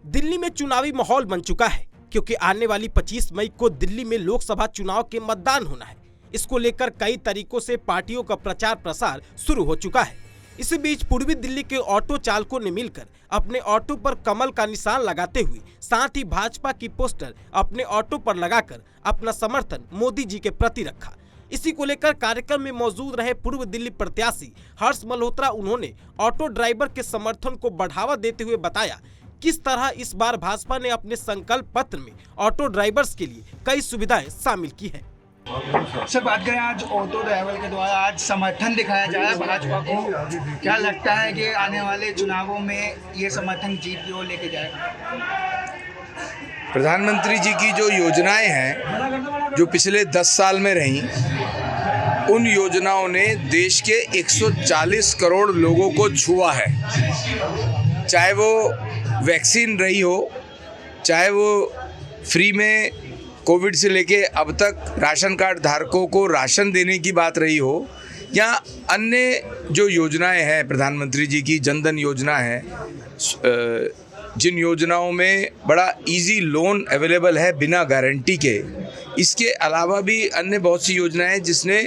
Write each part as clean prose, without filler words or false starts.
दिल्ली में चुनावी माहौल बन चुका है क्योंकि आने वाली 25 मई को दिल्ली में लोकसभा चुनाव के मतदान होना है। इसको लेकर कई तरीकों से पार्टियों का प्रचार प्रसार शुरू हो चुका है। इसी बीच पूर्वी दिल्ली के ऑटो चालकों ने मिलकर अपने ऑटो पर कमल का निशान लगाते हुए साथ ही भाजपा की पोस्टर अपने ऑटो पर लगाकर अपना समर्थन मोदी जी के प्रति रखा। इसी को लेकर कार्यक्रम में मौजूद रहे पूर्व दिल्ली प्रत्याशी हर्ष मल्होत्रा उन्होंने ऑटो ड्राइवर के समर्थन को बढ़ावा देते हुए बताया किस तरह इस बार भाजपा ने अपने संकल्प पत्र में ऑटो ड्राइवर्स के लिए कई सुविधाएं शामिल की है। सर, बात करें आज ऑटो ड्राइवर के द्वारा आज समर्थन दिखाया जा रहा है भाजपा को, क्या लगता है कि आने वाले चुनावों में ये समर्थन जीत की ओर लेके जाएगा? प्रधानमंत्री जी की जो योजनाएं हैं जो पिछले 10 साल में रहीं, उन योजनाओं ने देश के 140 करोड़ लोगों को छुआ है। चाहे वो वैक्सीन रही हो, चाहे वो फ्री में कोविड से लेके अब तक राशन कार्ड धारकों को राशन देने की बात रही हो, या अन्य जो योजनाएं हैं प्रधानमंत्री जी की, जनधन योजना है, जिन योजनाओं में बड़ा इजी लोन अवेलेबल है बिना गारंटी के। इसके अलावा भी अन्य बहुत सी योजनाएं हैं जिसने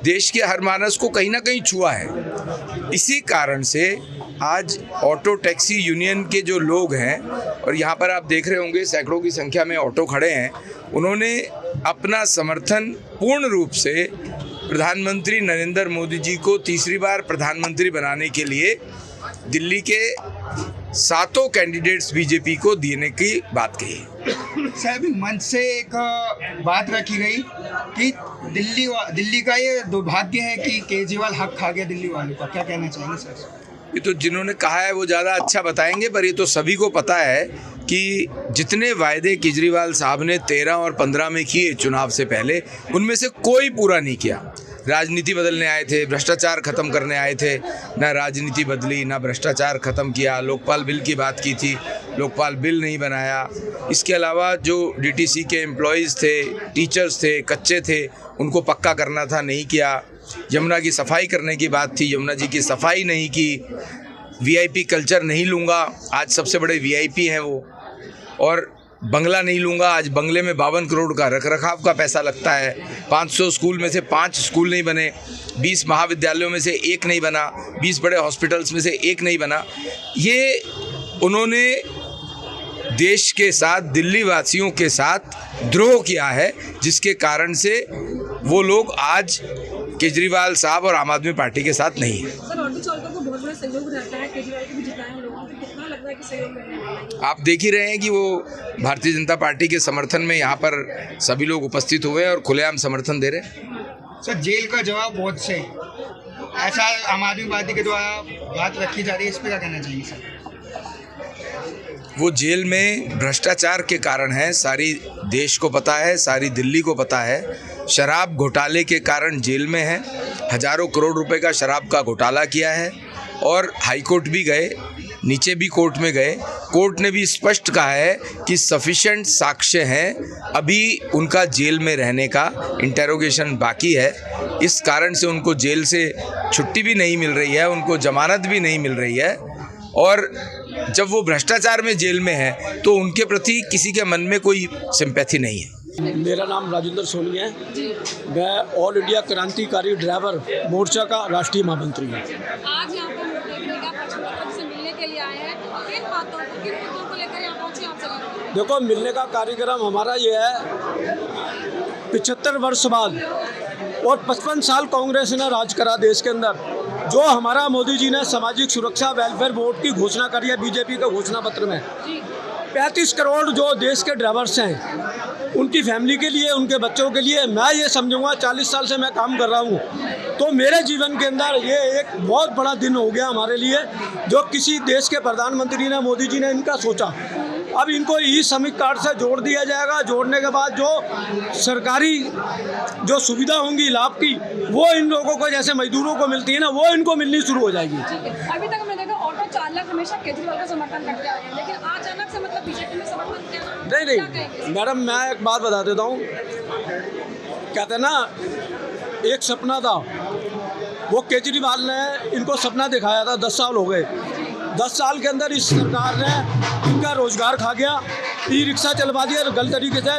देश के हर मानस को कहीं ना कहीं छुआ है। इसी कारण से आज ऑटो टैक्सी यूनियन के जो लोग हैं, और यहाँ पर आप देख रहे होंगे सैकड़ों की संख्या में ऑटो खड़े हैं, उन्होंने अपना समर्थन पूर्ण रूप से प्रधानमंत्री नरेंद्र मोदी जी को तीसरी बार प्रधानमंत्री बनाने के लिए दिल्ली के 7 कैंडिडेट्स बीजेपी को देने की बात कही। सर, मंच से एक बात रखी गई कि दिल्ली का ये दुर्भाग्य है कि केजरीवाल हक खा गया दिल्ली वालों का, क्या कहना चाहेंगे सर? ये तो जिन्होंने कहा है वो ज़्यादा अच्छा बताएंगे, पर ये तो सभी को पता है कि जितने वायदे केजरीवाल साहब ने 13 और 15 में किए चुनाव से पहले, उनमें से कोई पूरा नहीं किया। राजनीति बदलने आए थे, भ्रष्टाचार खत्म करने आए थे, ना राजनीति बदली ना भ्रष्टाचार खत्म किया। लोकपाल बिल की बात की थी, लोकपाल बिल नहीं बनाया। इसके अलावा जो डीटीसी के एम्प्लॉयज़ थे, टीचर्स थे, कच्चे थे, उनको पक्का करना था, नहीं किया। यमुना की सफाई करने की बात थी, यमुना जी की सफाई नहीं की। वीआईपी कल्चर नहीं लूँगा, आज सबसे बड़े वीआईपी हैं वो। और बंगला नहीं लूँगा, आज बंगले में 52 करोड़ का रखरखाव का पैसा लगता है। 500 स्कूल में से 5 स्कूल नहीं बने, 20 महाविद्यालयों में से 1 नहीं बना, 20 बड़े हॉस्पिटल्स में से 1 नहीं बना। ये उन्होंने देश के साथ, दिल्ली वासियों के साथ द्रोह किया है, जिसके कारण से वो लोग आज केजरीवाल साहब और आम आदमी पार्टी के साथ नहीं है। सर, ऑटो चालकों को बहुत बड़ा सहयोग रहता है, केजरीवाल को भी जिताए लोगों को, कितना लगता है कि सहयोग रहने वाला है? आप देख ही रहे हैं कि वो भारतीय जनता पार्टी के समर्थन में यहाँ पर सभी लोग उपस्थित हुए और खुलेआम समर्थन दे रहे हैं। सर, जेल का जवाब बहुत से ऐसा आम आदमी पार्टी के द्वारा बात रखी जा रही है, इस पर क्या कहना चाहिए सर? वो जेल में भ्रष्टाचार के कारण है, सारी देश को पता है, सारी दिल्ली को पता है। शराब घोटाले के कारण जेल में है, हजारों करोड़ रुपए का शराब का घोटाला किया है। और हाईकोर्ट भी गए, नीचे भी कोर्ट में गए, कोर्ट ने भी स्पष्ट कहा है कि सफिशिएंट साक्ष्य हैं, अभी उनका जेल में रहने का इंटेरोगेशन बाकी है। इस कारण से उनको जेल से छुट्टी भी नहीं मिल रही है, उनको जमानत भी नहीं मिल रही है। और जब वो भ्रष्टाचार में जेल में है तो उनके प्रति किसी के मन में कोई सिंपैथी नहीं है। मेरा नाम राजेंद्र सोनी है, मैं ऑल इंडिया क्रांतिकारी ड्राइवर मोर्चा का राष्ट्रीय महामंत्री हूँ। आज यहाँ पर से मिलने के लिए आए हैं, किन मुद्दों को लेकर यहाँ पहुँचे आप? देखो, मिलने का कार्यक्रम हमारा ये है, 75 वर्ष बाद और 55 साल कांग्रेस ने राज करा देश के अंदर, जो हमारा मोदी जी ने सामाजिक सुरक्षा वेलफेयर बोर्ड की घोषणा करी है बीजेपी के घोषणा पत्र में। 35 करोड़ जो देश के ड्राइवर्स हैं, उनकी फैमिली के लिए, उनके बच्चों के लिए, मैं ये समझूंगा 40 साल से मैं काम कर रहा हूँ, तो मेरे जीवन के अंदर ये एक बहुत बड़ा दिन हो गया हमारे लिए, जो किसी देश के प्रधानमंत्री ने, मोदी जी ने इनका सोचा। अब इनको ई श्रमिक कार्ड से जोड़ दिया जाएगा। जोड़ने के बाद जो सरकारी जो सुविधा होंगी लाभ की, वो इन लोगों को, जैसे मजदूरों को मिलती है ना, वो इनको मिलनी शुरू हो जाएगी। अभी तक हमने देखा ऑटो चालक हमेशा केजरीवाल का समर्थन करते आए हैं, लेकिन अचानक से मतलब बीजेपी में समर्थन किया? नहीं, मैडम, मैं एक बात बता देता हूँ। कहते हैं ना, एक सपना था, वो केजरीवाल ने इनको सपना दिखाया था, 10 साल हो गए। 10 साल के अंदर इस सरकार ने इनका रोजगार खा गया, ई रिक्शा चलवा दिया गलत तरीके से,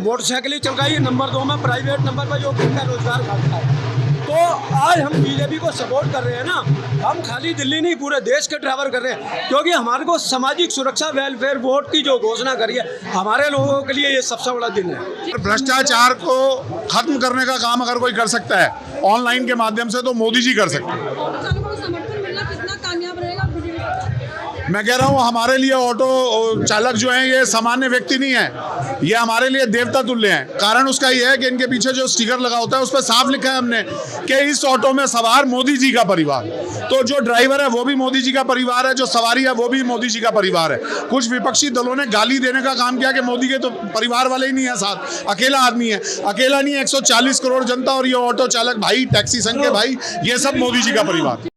मोटरसाइकिलें चलवाई, नंबर 2 में प्राइवेट नंबर पर जो इनका रोजगार खाता है। तो आज हम बीजेपी को सपोर्ट कर रहे हैं ना, हम खाली दिल्ली नहीं पूरे देश के ड्राइवर कर रहे हैं, क्योंकि हमारे को सामाजिक सुरक्षा वेलफेयर वोट की जो घोषणा करी है, हमारे लोगों के लिए ये सबसे बड़ा दिन है। भ्रष्टाचार को खत्म करने का काम अगर कोई कर सकता है ऑनलाइन के माध्यम से, तो मोदी जी कर सकते हैं। ऑटो चालकों को समर्थन मिलना कितना कामयाब रहेगा बीजेपी सरकार? मैं कह रहा हूँ हमारे लिए ऑटो चालक जो हैं ये सामान्य व्यक्ति नहीं है, ये हमारे लिए देवता तुल्य हैं। कारण उसका ये है कि इनके पीछे जो स्टिकर लगा होता है उस पर साफ लिखा है हमने कि इस ऑटो में सवार मोदी जी का परिवार। तो जो ड्राइवर है वो भी मोदी जी का परिवार है, जो सवारी है वो भी मोदी जी का परिवार है। कुछ विपक्षी दलों ने गाली देने का काम किया कि मोदी के तो परिवार वाले ही नहीं है, साथ अकेला आदमी है। अकेला नहीं है, 140 करोड़ जनता और ये ऑटो चालक भाई, टैक्सी संघ के भाई, ये सब मोदी जी का परिवार।